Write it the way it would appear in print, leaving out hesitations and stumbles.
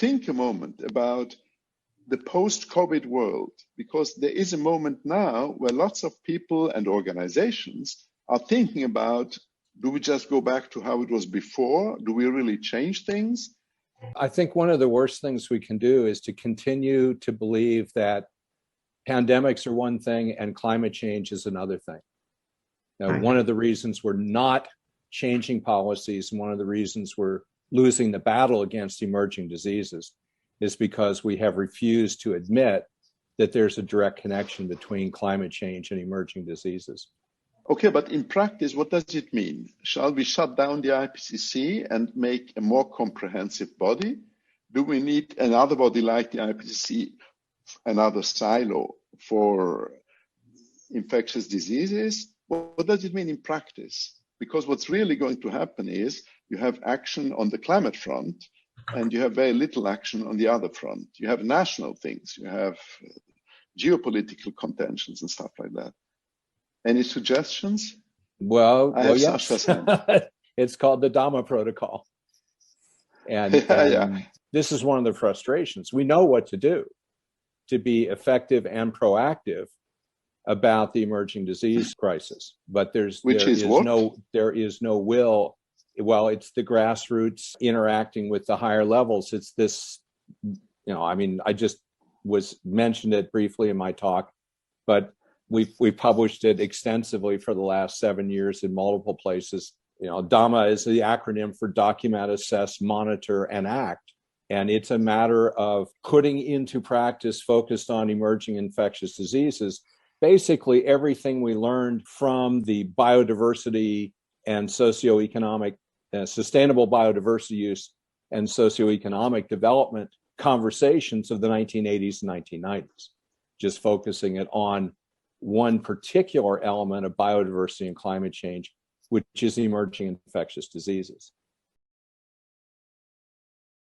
think a moment about the post-COVID world, because there is a moment now where lots of people and organizations are thinking about, do we just go back to how it was before? Do we really change things? I think one of the worst things we can do is to continue to believe that pandemics are one thing and climate change is another thing. Now, one of the reasons we're not changing policies and one of the reasons we're losing the battle against emerging diseases is because we have refused to admit that there's a direct connection between climate change and emerging diseases. Okay, but in practice, what does it mean? Shall we shut down the IPCC and make a more comprehensive body? Do we need another body like the IPCC, another silo for infectious diseases? What does it mean in practice? Because what's really going to happen is you have action on the climate front and you have very little action on the other front. You have national things, you have geopolitical contentions and stuff like that. Any suggestions? Well, yes. It's called the Dhamma Protocol. And this is one of the frustrations. We know what to do to be effective and proactive about the emerging disease crisis, but there is no will. Well, it's the grassroots interacting with the higher levels. It's this, I just mentioned it briefly in my talk, but we've published it extensively for the last 7 years in multiple places. Dhamma is the acronym for document, assess, monitor, and act. And it's a matter of putting into practice, focused on emerging infectious diseases, basically everything we learned from the biodiversity and socioeconomic, sustainable biodiversity use and socioeconomic development conversations of the 1980s and 1990s, just focusing it on one particular element of biodiversity and climate change, which is emerging infectious diseases.